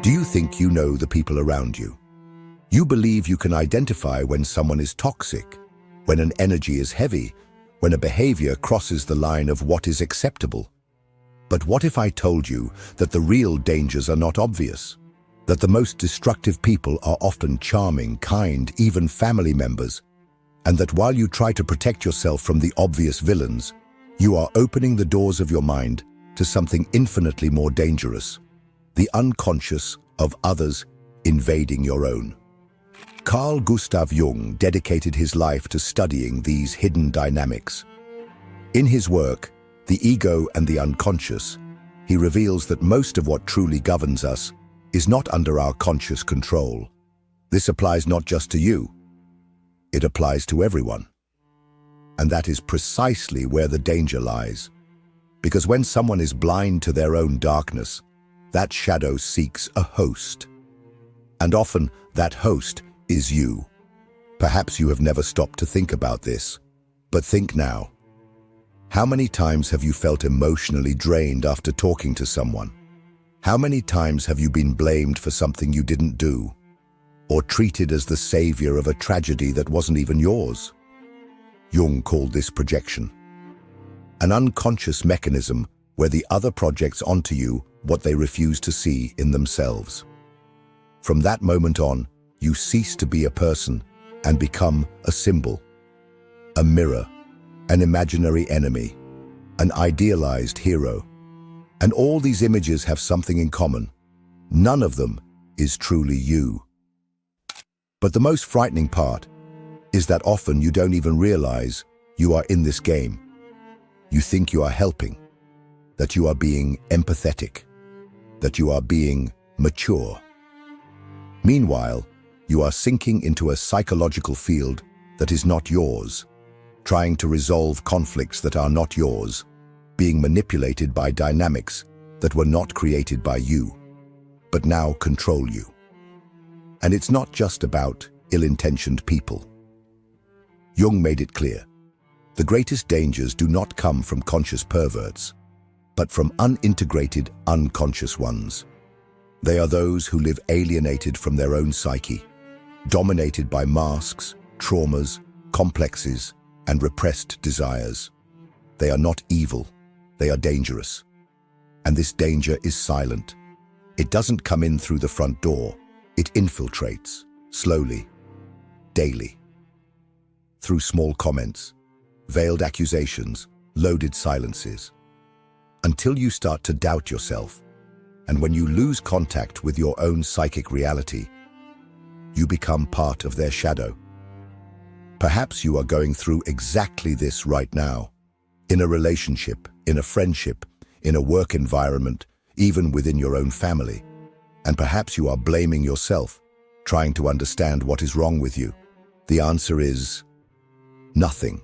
Do you think you know the people around you? You believe you can identify when someone is toxic, when an energy is heavy, when a behavior crosses the line of what is acceptable. But what if I told you that the real dangers are not obvious? That the most destructive people are often charming, kind, even family members, and that while you try to protect yourself from the obvious villains, you are opening the doors of your mind to something infinitely more dangerous, the unconscious of others invading your own. Carl Gustav Jung dedicated his life to studying these hidden dynamics. In his work, The Ego and the Unconscious, he reveals that most of what truly governs us is not under our conscious control. This applies not just to you, it applies to everyone. And that is precisely where the danger lies. Because when someone is blind to their own darkness, that shadow seeks a host. And often that host is you. Perhaps you have never stopped to think about this, but think now. How many times have you felt emotionally drained after talking to someone? How many times have you been blamed for something you didn't do, or treated as the savior of a tragedy that wasn't even yours? Jung called this projection. An unconscious mechanism where the other projects onto you what they refuse to see in themselves. From that moment on, you cease to be a person and become a symbol, a mirror, an imaginary enemy, an idealized hero. And all these images have something in common. None of them is truly you. But the most frightening part is that often you don't even realize you are in this game. You think you are helping, that you are being empathetic, that you are being mature. Meanwhile, you are sinking into a psychological field that is not yours, trying to resolve conflicts that are not yours, being manipulated by dynamics that were not created by you, but now control you. And it's not just about ill-intentioned people. Jung made it clear, the greatest dangers do not come from conscious perverts, but from unintegrated, unconscious ones. They are those who live alienated from their own psyche, dominated by masks, traumas, complexes, and repressed desires. They are not evil, they are dangerous. And this danger is silent. It doesn't come in through the front door, it infiltrates, slowly, daily. Through small comments, veiled accusations, loaded silences. Until you start to doubt yourself, and when you lose contact with your own psychic reality, you become part of their shadow. Perhaps you are going through exactly this right now, in a relationship, in a friendship, in a work environment, even within your own family. And perhaps you are blaming yourself, trying to understand what is wrong with you. The answer is nothing.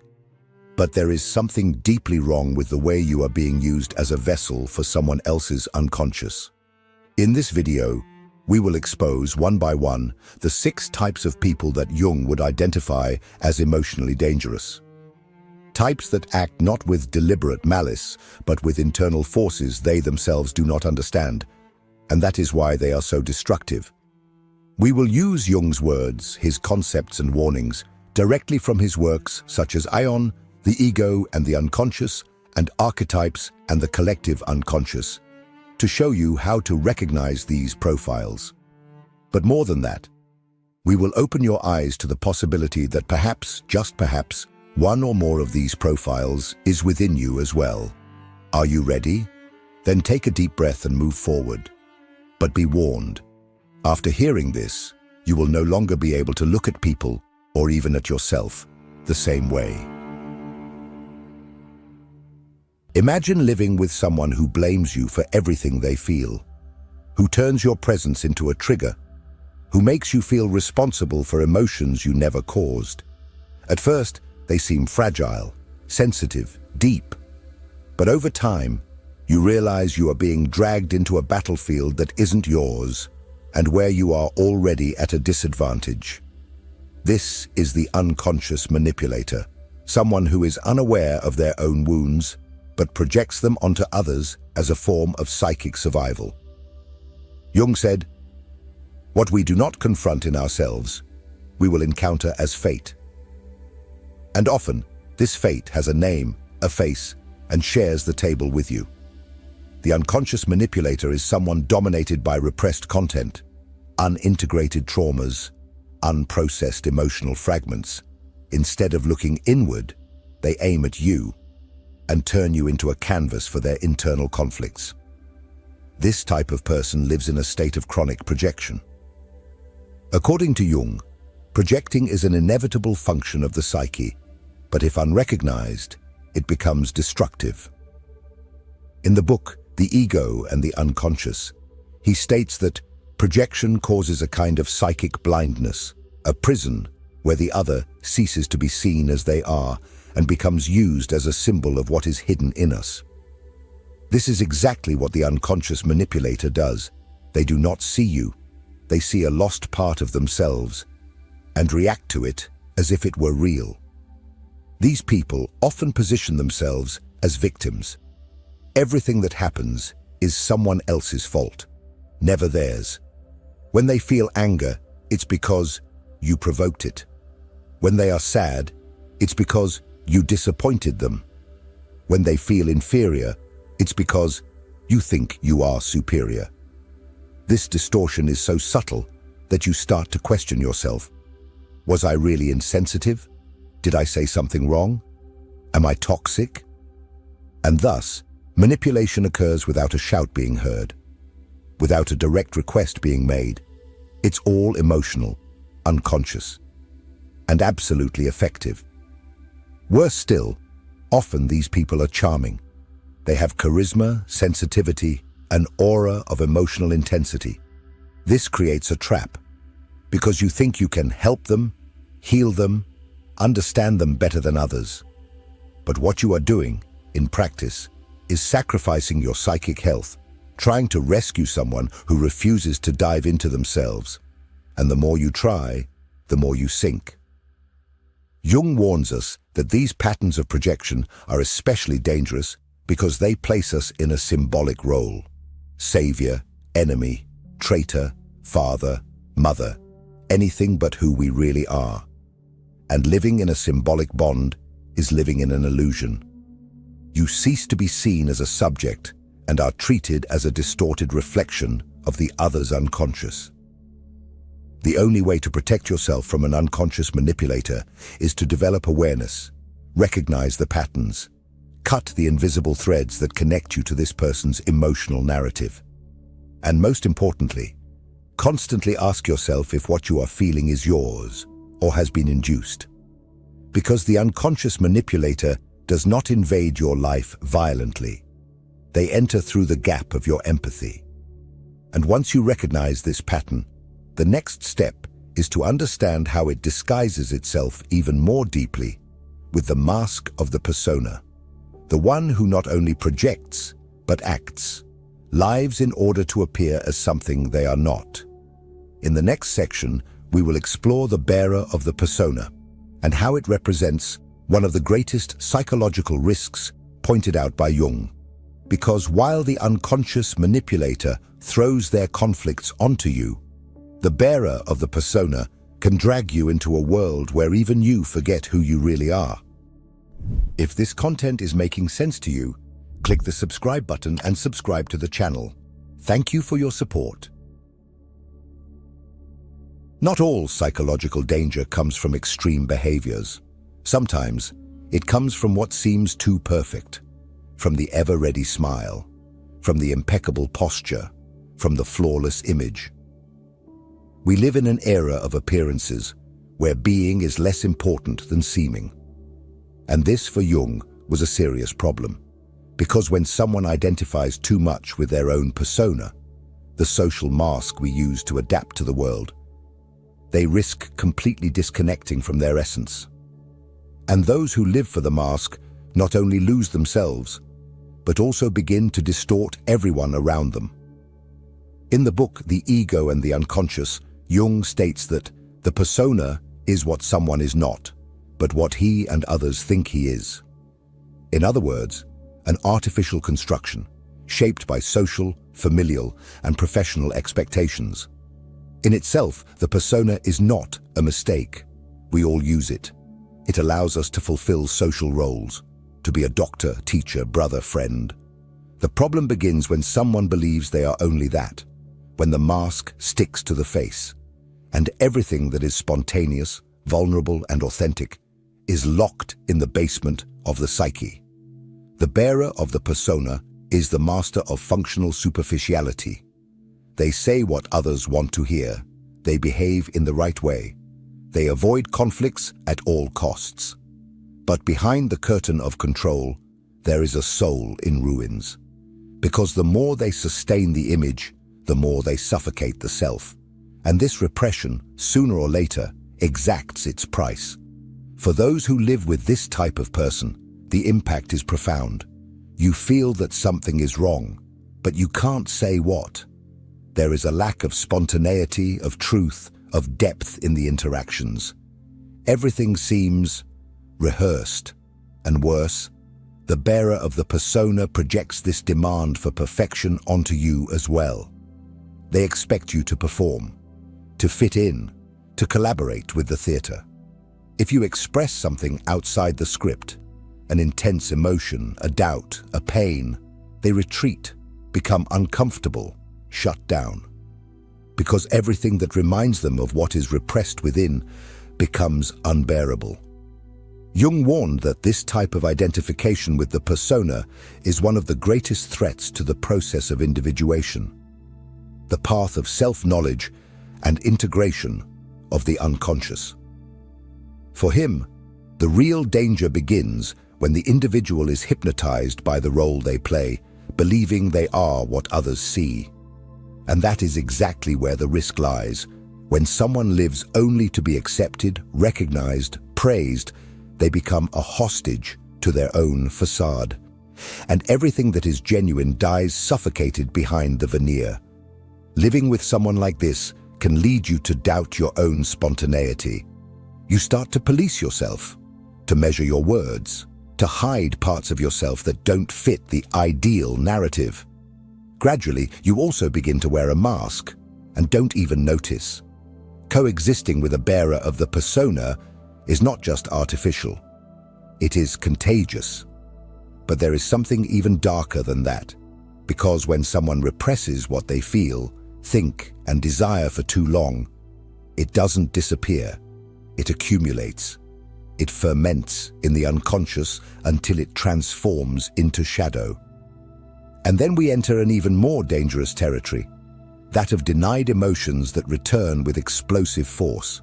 But there is something deeply wrong with the way you are being used as a vessel for someone else's unconscious. In this video, we will expose one by one the 6 types of people that Jung would identify as emotionally dangerous. Types that act not with deliberate malice, but with internal forces they themselves do not understand, and that is why they are so destructive. We will use Jung's words, his concepts and warnings, directly from his works such as Aion, The Ego and the Unconscious, and Archetypes and the Collective Unconscious, to show you how to recognize these profiles. But more than that, we will open your eyes to the possibility that perhaps, just perhaps, one or more of these profiles is within you as well. Are you ready? Then take a deep breath and move forward. But be warned, after hearing this, you will no longer be able to look at people, or even at yourself, the same way. Imagine living with someone who blames you for everything they feel, who turns your presence into a trigger, who makes you feel responsible for emotions you never caused. At first, they seem fragile, sensitive, deep. But over time, you realize you are being dragged into a battlefield that isn't yours, and where you are already at a disadvantage. This is the unconscious manipulator, someone who is unaware of their own wounds, but projects them onto others as a form of psychic survival. Jung said, What we do not confront in ourselves, we will encounter as fate. And often, this fate has a name, a face, and shares the table with you. The unconscious manipulator is someone dominated by repressed content, unintegrated traumas, unprocessed emotional fragments. Instead of looking inward, they aim at you and turn you into a canvas for their internal conflicts. This type of person lives in a state of chronic projection. According to Jung, projecting is an inevitable function of the psyche, but if unrecognized, it becomes destructive. In the book, The Ego and the Unconscious, he states that projection causes a kind of psychic blindness, a prison where the other ceases to be seen as they are and becomes used as a symbol of what is hidden in us. This is exactly what the unconscious manipulator does. They do not see you. They see a lost part of themselves and react to it as if it were real. These people often position themselves as victims. Everything that happens is someone else's fault, never theirs. When they feel anger, it's because you provoked it. When they are sad, it's because you disappointed them. When they feel inferior, it's because you think you are superior. This distortion is so subtle that you start to question yourself. Was I really insensitive? Did I say something wrong? Am I toxic? And thus, manipulation occurs without a shout being heard, without a direct request being made. It's all emotional, unconscious, and absolutely effective. Worse still, often these people are charming. They have charisma, sensitivity, an aura of emotional intensity. This creates a trap, because you think you can help them, heal them, understand them better than others. But what you are doing, in practice, is sacrificing your psychic health, trying to rescue someone who refuses to dive into themselves. And the more you try, the more you sink. Jung warns us that these patterns of projection are especially dangerous because they place us in a symbolic role. Savior, enemy, traitor, father, mother, anything but who we really are. And living in a symbolic bond is living in an illusion. You cease to be seen as a subject and are treated as a distorted reflection of the other's unconscious. The only way to protect yourself from an unconscious manipulator is to develop awareness, recognize the patterns, cut the invisible threads that connect you to this person's emotional narrative. And most importantly, constantly ask yourself if what you are feeling is yours or has been induced. Because the unconscious manipulator does not invade your life violently. They enter through the gap of your empathy. And once you recognize this pattern, the next step is to understand how it disguises itself even more deeply with the mask of the persona, the one who not only projects, but acts, lives in order to appear as something they are not. In the next section, we will explore the bearer of the persona and how it represents one of the greatest psychological risks pointed out by Jung. Because while the unconscious manipulator throws their conflicts onto you, the bearer of the persona can drag you into a world where even you forget who you really are. If this content is making sense to you, click the subscribe button and subscribe to the channel. Thank you for your support. Not all psychological danger comes from extreme behaviors. Sometimes, it comes from what seems too perfect, from the ever-ready smile, from the impeccable posture, from the flawless image. We live in an era of appearances where being is less important than seeming. And this, for Jung, was a serious problem, because when someone identifies too much with their own persona, the social mask we use to adapt to the world, they risk completely disconnecting from their essence. And those who live for the mask not only lose themselves, but also begin to distort everyone around them. In the book, The Ego and the Unconscious, Jung states that the persona is what someone is not, but what he and others think he is. In other words, an artificial construction, shaped by social, familial, and professional expectations. In itself, the persona is not a mistake. We all use it. It allows us to fulfill social roles, to be a doctor, teacher, brother, friend. The problem begins when someone believes they are only that, when the mask sticks to the face, and everything that is spontaneous, vulnerable, and authentic is locked in the basement of the psyche. The bearer of the persona is the master of functional superficiality. They say what others want to hear. They behave in the right way. They avoid conflicts at all costs. But behind the curtain of control, there is a soul in ruins. Because the more they sustain the image, the more they suffocate the self. And this repression, sooner or later, exacts its price. For those who live with this type of person, the impact is profound. You feel that something is wrong, but you can't say what. There is a lack of spontaneity, of truth, of depth in the interactions. Everything seems rehearsed, and worse, the bearer of the persona projects this demand for perfection onto you as well. They expect you to perform, to fit in, to collaborate with the theater. If you express something outside the script, an intense emotion, a doubt, a pain, they retreat, become uncomfortable, shut down. Because everything that reminds them of what is repressed within becomes unbearable. Jung warned that this type of identification with the persona is one of the greatest threats to the process of individuation, the path of self-knowledge and integration of the unconscious. For him, the real danger begins when the individual is hypnotized by the role they play, believing they are what others see. And that is exactly where the risk lies. When someone lives only to be accepted, recognized, praised, they become a hostage to their own facade. And everything that is genuine dies suffocated behind the veneer. Living with someone like this can lead you to doubt your own spontaneity. You start to police yourself, to measure your words, to hide parts of yourself that don't fit the ideal narrative. Gradually, you also begin to wear a mask and don't even notice. Coexisting with a bearer of the persona is not just artificial. It is contagious. But there is something even darker than that, because when someone represses what they feel, think, and desire for too long, it doesn't disappear. It accumulates. It ferments in the unconscious until it transforms into shadow. And then we enter an even more dangerous territory, that of denied emotions that return with explosive force.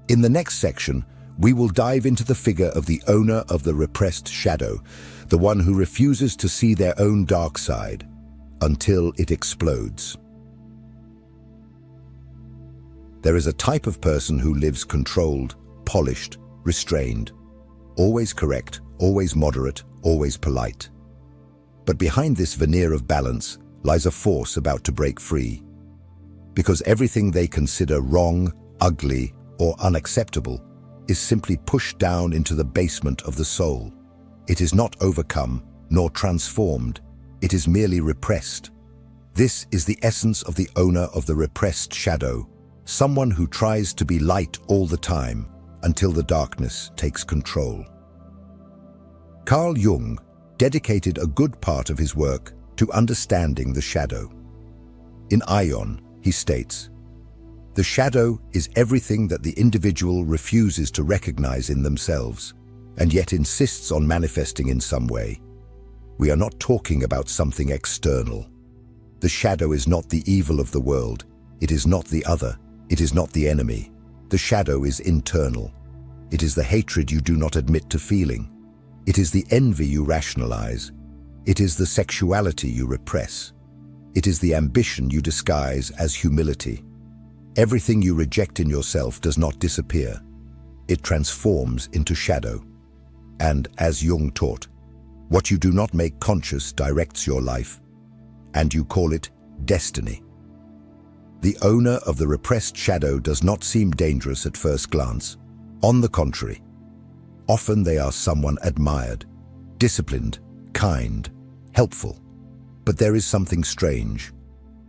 In the next section, we will dive into the figure of the owner of the repressed shadow, the one who refuses to see their own dark side until it explodes. There is a type of person who lives controlled, polished, restrained, always correct, always moderate, always polite. But behind this veneer of balance lies a force about to break free. Because everything they consider wrong, ugly, or unacceptable is simply pushed down into the basement of the soul. It is not overcome, nor transformed. It is merely repressed. This is the essence of the owner of the repressed shadow, someone who tries to be light all the time until the darkness takes control. Carl Jung dedicated a good part of his work to understanding the shadow. In Aion, he states, "The shadow is everything that the individual refuses to recognize in themselves, and yet insists on manifesting in some way. We are not talking about something external. The shadow is not the evil of the world. It is not the other. It is not the enemy. The shadow is internal. It is the hatred you do not admit to feeling. It is the envy you rationalize. It is the sexuality you repress. It is the ambition you disguise as humility. Everything you reject in yourself does not disappear. It transforms into shadow. And as Jung taught, what you do not make conscious directs your life, and you call it destiny. The owner of the repressed shadow does not seem dangerous at first glance. On the contrary, often they are someone admired, disciplined, kind, helpful. But there is something strange.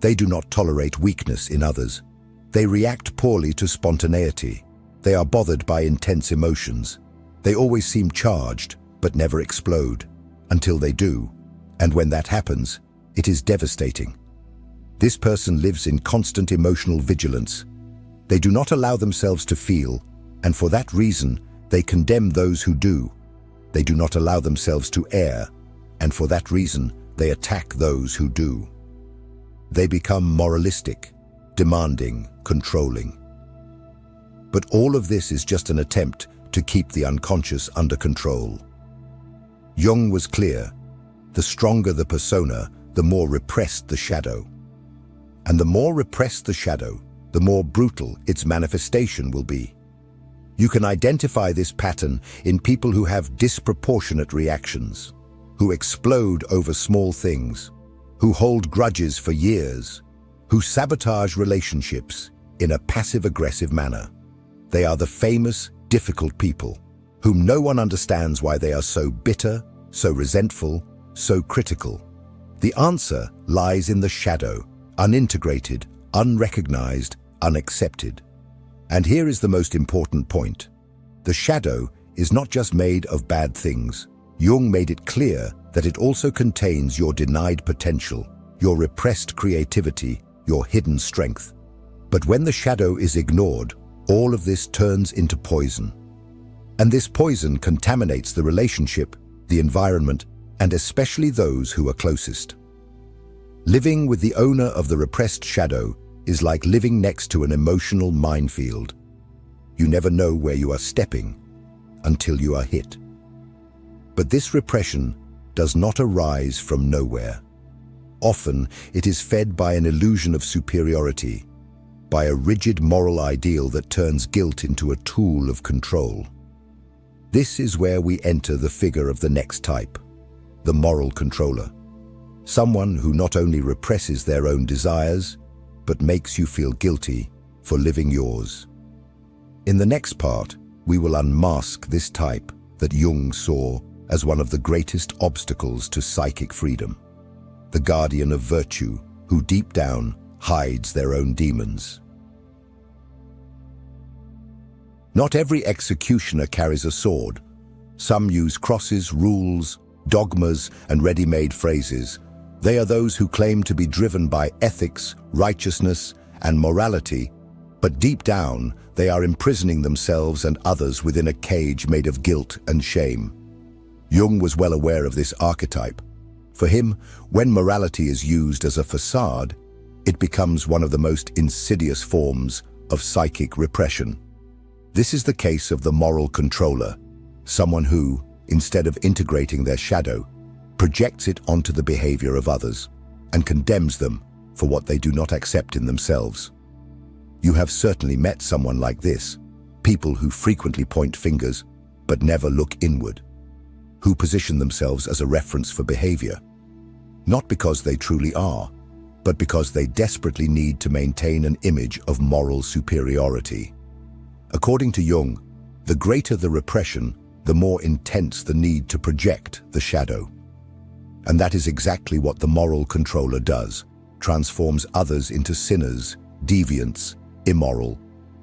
They do not tolerate weakness in others. They react poorly to spontaneity. They are bothered by intense emotions. They always seem charged, but never explode, until they do. And when that happens, it is devastating. This person lives in constant emotional vigilance. They do not allow themselves to feel, and for that reason, they condemn those who do. They do not allow themselves to err, and for that reason, they attack those who do. They become moralistic, demanding, controlling. But all of this is just an attempt to keep the unconscious under control. Jung was clear: the stronger the persona, the more repressed the shadow. And the more repressed the shadow, the more brutal its manifestation will be. You can identify this pattern in people who have disproportionate reactions, who explode over small things, who hold grudges for years, who sabotage relationships in a passive-aggressive manner. They are the famous, difficult people, whom no one understands why they are so bitter, so resentful, so critical. The answer lies in the shadow, unintegrated, unrecognized, unaccepted. And here is the most important point. The shadow is not just made of bad things. Jung made it clear that it also contains your denied potential, your repressed creativity, your hidden strength. But when the shadow is ignored, all of this turns into poison. And this poison contaminates the relationship, the environment, and especially those who are closest. Living with the owner of the repressed shadow is like living next to an emotional minefield. You never know where you are stepping until you are hit. But this repression does not arise from nowhere. Often, it is fed by an illusion of superiority, by a rigid moral ideal that turns guilt into a tool of control. This is where we enter the figure of the next type, the moral controller. Someone who not only represses their own desires, but makes you feel guilty for living yours. In the next part, we will unmask this type that Jung saw as one of the greatest obstacles to psychic freedom, the guardian of virtue who deep down hides their own demons. Not every executioner carries a sword. Some use crosses, rules, dogmas, and ready-made phrases. They are those who claim to be driven by ethics, righteousness, and morality, but deep down, they are imprisoning themselves and others within a cage made of guilt and shame. Jung was well aware of this archetype. For him, when morality is used as a facade, it becomes one of the most insidious forms of psychic repression. This is the case of the moral controller, someone who, instead of integrating their shadow, projects it onto the behavior of others and condemns them for what they do not accept in themselves. You have certainly met someone like this, people who frequently point fingers but never look inward, who position themselves as a reference for behavior, not because they truly are, but because they desperately need to maintain an image of moral superiority. According to Jung, the greater the repression, the more intense the need to project the shadow. And that is exactly what the moral controller does, transforms others into sinners, deviants, immoral,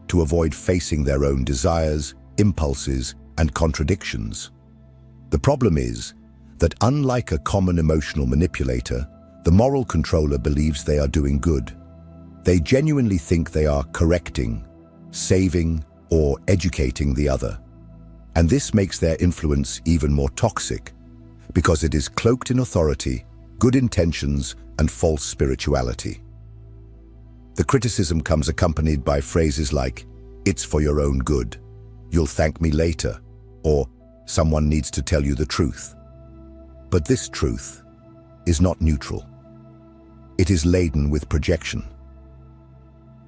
to avoid facing their own desires, impulses, and contradictions. The problem is that unlike a common emotional manipulator, the moral controller believes they are doing good. They genuinely think they are correcting, saving, or educating the other. And this makes their influence even more toxic, because it is cloaked in authority, good intentions, and false spirituality. The criticism comes accompanied by phrases like, "It's for your own good," "You'll thank me later," or "Someone needs to tell you the truth." But this truth is not neutral. It is laden with projection.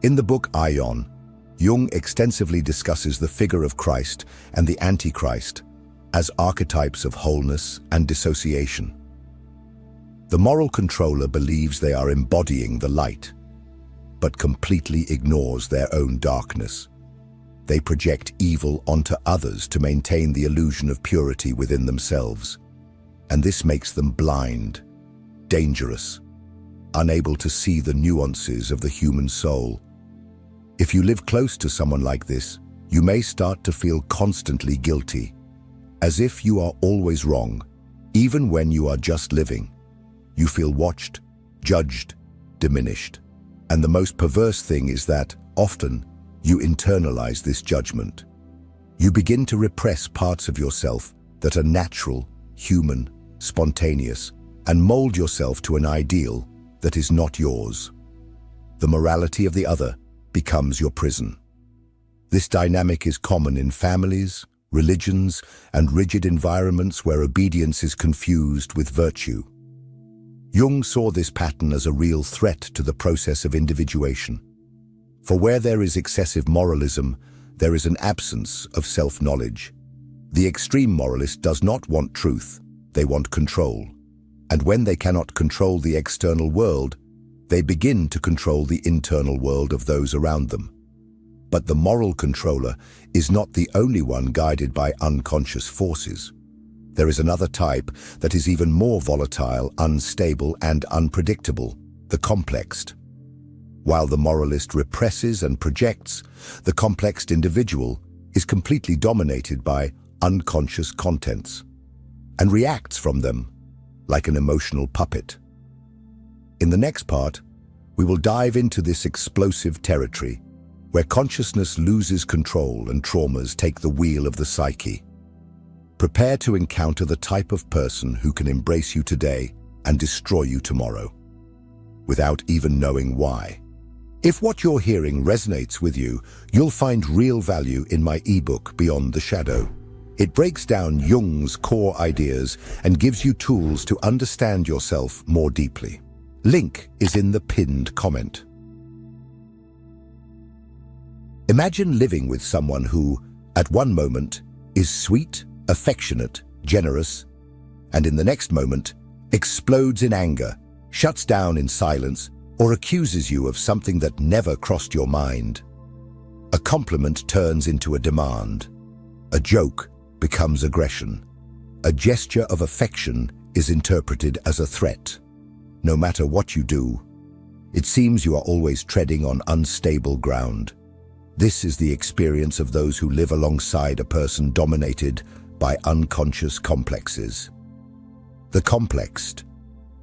In the book Aion, Jung extensively discusses the figure of Christ and the Antichrist as archetypes of wholeness and dissociation. The moral controller believes they are embodying the light, but completely ignores their own darkness. They project evil onto others to maintain the illusion of purity within themselves. And this makes them blind, dangerous, unable to see the nuances of the human soul. If you live close to someone like this, you may start to feel constantly guilty, as if you are always wrong, even when you are just living. You feel watched, judged, diminished. And the most perverse thing is that, often, you internalize this judgment. You begin to repress parts of yourself that are natural, human, spontaneous, and mold yourself to an ideal that is not yours. The morality of the other becomes your prison. This dynamic is common in families, religions, and rigid environments where obedience is confused with virtue. Jung saw this pattern as a real threat to the process of individuation. For where there is excessive moralism, there is an absence of self-knowledge. The extreme moralist does not want truth, they want control. And when they cannot control the external world, they begin to control the internal world of those around them. But the moral controller is not the only one guided by unconscious forces. There is another type that is even more volatile, unstable, and unpredictable, the complexed. While the moralist represses and projects, the complexed individual is completely dominated by unconscious contents and reacts from them like an emotional puppet. In the next part, we will dive into this explosive territory where consciousness loses control and traumas take the wheel of the psyche. Prepare to encounter the type of person who can embrace you today and destroy you tomorrow, without even knowing why. If what you're hearing resonates with you, you'll find real value in my ebook, Beyond the Shadow. It breaks down Jung's core ideas and gives you tools to understand yourself more deeply. Link is in the pinned comment. Imagine living with someone who, at one moment, is sweet, affectionate, generous, and in the next moment, explodes in anger, shuts down in silence, or accuses you of something that never crossed your mind. A compliment turns into a demand. A joke becomes aggression. A gesture of affection is interpreted as a threat. No matter what you do, it seems you are always treading on unstable ground. This is the experience of those who live alongside a person dominated by unconscious complexes. The complexed.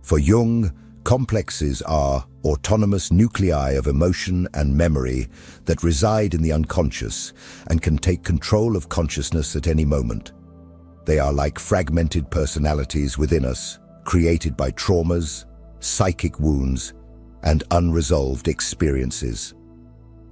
For Jung, complexes are autonomous nuclei of emotion and memory that reside in the unconscious and can take control of consciousness at any moment. They are like fragmented personalities within us, created by traumas, psychic wounds, and unresolved experiences.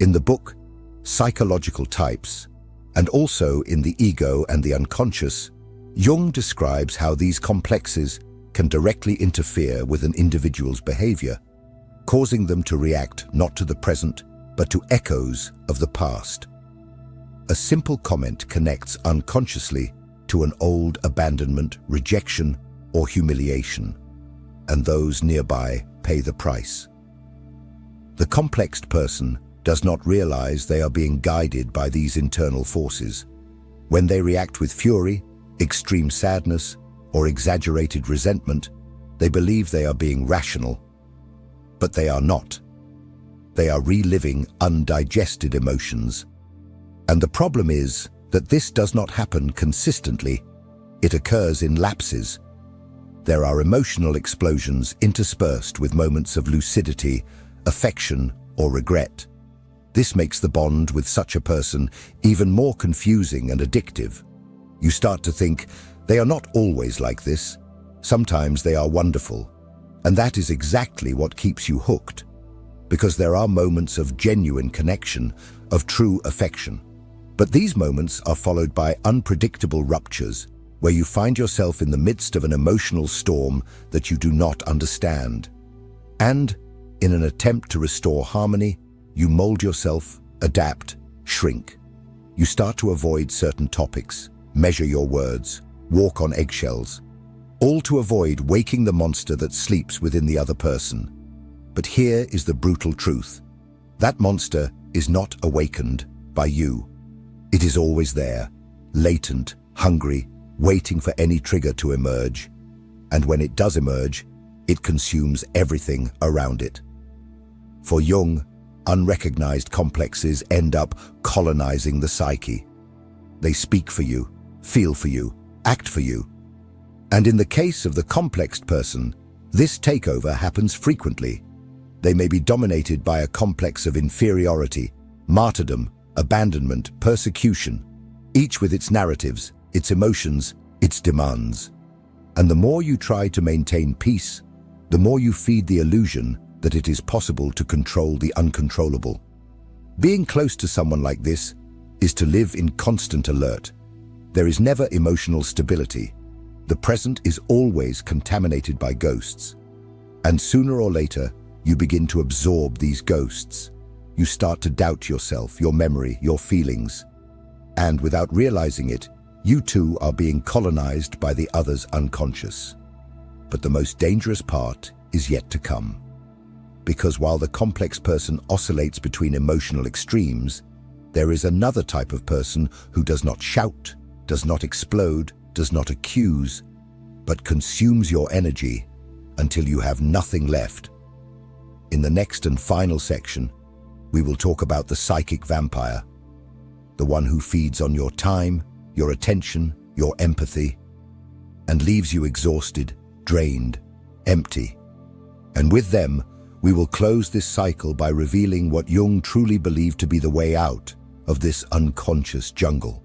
In the book, Psychological Types, and also in The Ego and the Unconscious, Jung describes how these complexes can directly interfere with an individual's behavior, causing them to react not to the present, but to echoes of the past. A simple comment connects unconsciously to an old abandonment, rejection, or humiliation, and those nearby pay the price. The complexed person does not realize they are being guided by these internal forces. When they react with fury, extreme sadness, or exaggerated resentment, they believe they are being rational. But they are not. They are reliving undigested emotions. And the problem is that this does not happen consistently. It occurs in lapses. There are emotional explosions interspersed with moments of lucidity, affection, or regret. This makes the bond with such a person even more confusing and addictive. You start to think, they are not always like this. Sometimes they are wonderful. And that is exactly what keeps you hooked. Because there are moments of genuine connection, of true affection. But these moments are followed by unpredictable ruptures, where you find yourself in the midst of an emotional storm that you do not understand. And, in an attempt to restore harmony, you mold yourself, adapt, shrink. You start to avoid certain topics, measure your words, walk on eggshells, all to avoid waking the monster that sleeps within the other person. But here is the brutal truth. That monster is not awakened by you. It is always there, latent, hungry, waiting for any trigger to emerge. And when it does emerge, it consumes everything around it. For Jung, unrecognized complexes end up colonizing the psyche. They speak for you, feel for you, act for you. And in the case of the complexed person, this takeover happens frequently. They may be dominated by a complex of inferiority, martyrdom, abandonment, persecution, each with its narratives, its emotions, its demands. And the more you try to maintain peace, the more you feed the illusion that it is possible to control the uncontrollable. Being close to someone like this is to live in constant alert. There is never emotional stability. The present is always contaminated by ghosts. And sooner or later, you begin to absorb these ghosts. You start to doubt yourself, your memory, your feelings. And without realizing it, you too are being colonized by the other's unconscious. But the most dangerous part is yet to come. Because while the complex person oscillates between emotional extremes, there is another type of person who does not shout, does not explode, does not accuse, but consumes your energy until you have nothing left. In the next and final section, we will talk about the psychic vampire, the one who feeds on your time, your attention, your empathy, and leaves you exhausted, drained, empty. And with them, we will close this cycle by revealing what Jung truly believed to be the way out of this unconscious jungle.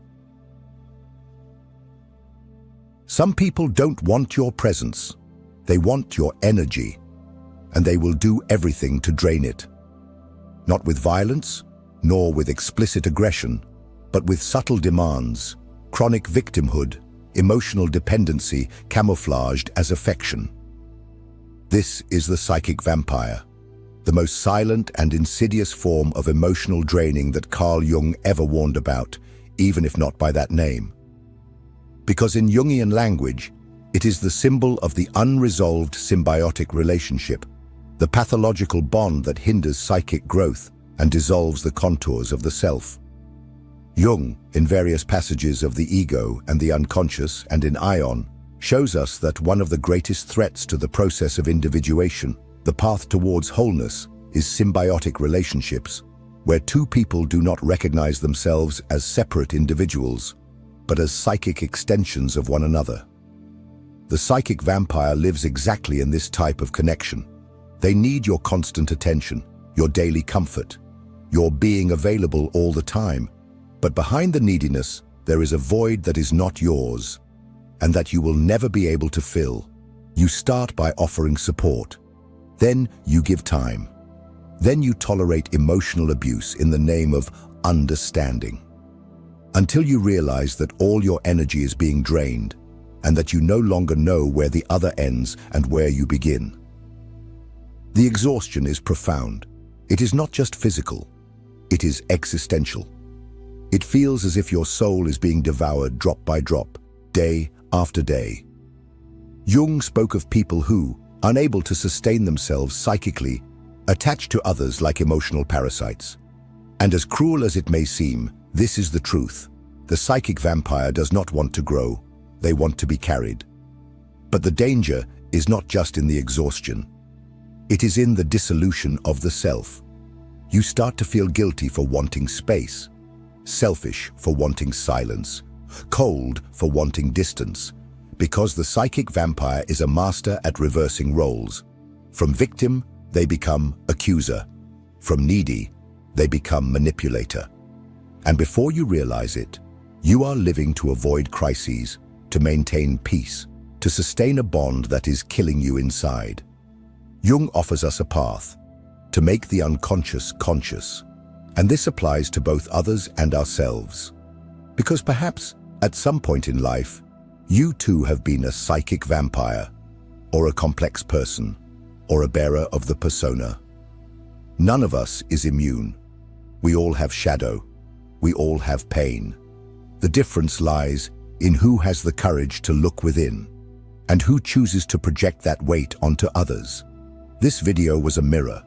Some people don't want your presence. They want your energy, and they will do everything to drain it. Not with violence, nor with explicit aggression, but with subtle demands, chronic victimhood, emotional dependency camouflaged as affection. This is the psychic vampire, the most silent and insidious form of emotional draining that Carl Jung ever warned about, even if not by that name. Because in Jungian language, it is the symbol of the unresolved symbiotic relationship, the pathological bond that hinders psychic growth and dissolves the contours of the self. Jung, in various passages of the ego and the unconscious and in Ion, shows us that one of the greatest threats to the process of individuation, the path towards wholeness, is symbiotic relationships, where two people do not recognize themselves as separate individuals, but as psychic extensions of one another. The psychic vampire lives exactly in this type of connection. They need your constant attention, your daily comfort, your being available all the time. But behind the neediness, there is a void that is not yours, and that you will never be able to fill. You start by offering support. Then you give time. Then you tolerate emotional abuse in the name of understanding. Until you realize that all your energy is being drained, and that you no longer know where the other ends and where you begin. The exhaustion is profound. It is not just physical. It is existential. It feels as if your soul is being devoured drop by drop, day after day. Jung spoke of people who, unable to sustain themselves psychically, attach to others like emotional parasites. And as cruel as it may seem, this is the truth. The psychic vampire does not want to grow. They want to be carried. But the danger is not just in the exhaustion. It is in the dissolution of the self. You start to feel guilty for wanting space, selfish for wanting silence, cold for wanting distance, because the psychic vampire is a master at reversing roles. From victim, they become accuser. From needy, they become manipulator. And before you realize it, you are living to avoid crises, to maintain peace, to sustain a bond that is killing you inside. Jung offers us a path to make the unconscious conscious, and this applies to both others and ourselves. Because perhaps, at some point in life, you too have been a psychic vampire, or a complex person, or a bearer of the persona. None of us is immune. We all have shadow. We all have pain. The difference lies in who has the courage to look within, and who chooses to project that weight onto others. This video was a mirror,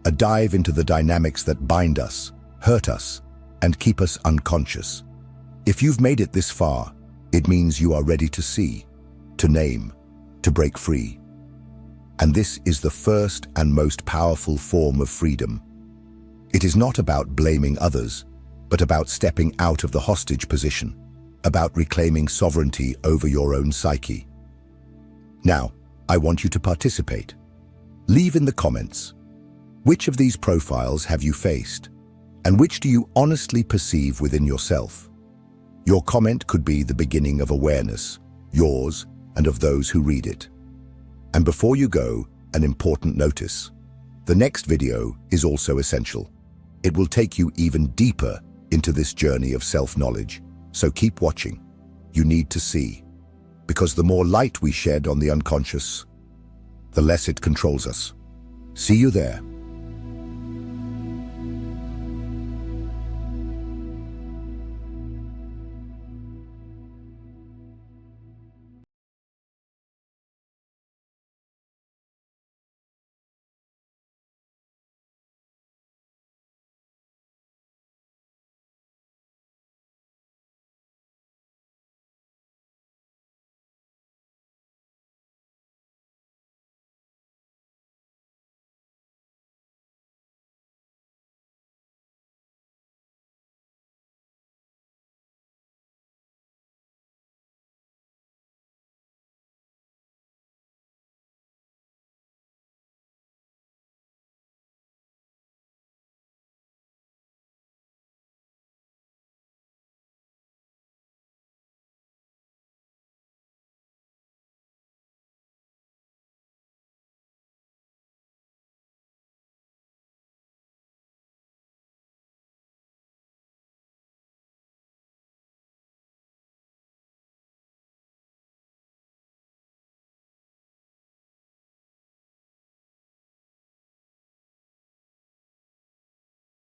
a dive into the dynamics that bind us, hurt us, and keep us unconscious. If you've made it this far, it means you are ready to see, to name, to break free. And this is the first and most powerful form of freedom. It is not about blaming others, but about stepping out of the hostage position, about reclaiming sovereignty over your own psyche. Now, I want you to participate. Leave in the comments. Which of these profiles have you faced? And which do you honestly perceive within yourself? Your comment could be the beginning of awareness, yours and of those who read it. And before you go, an important notice. The next video is also essential. It will take you even deeper into this journey of self-knowledge, so keep watching. You need to see. Because the more light we shed on the unconscious, the less it controls us. See you there.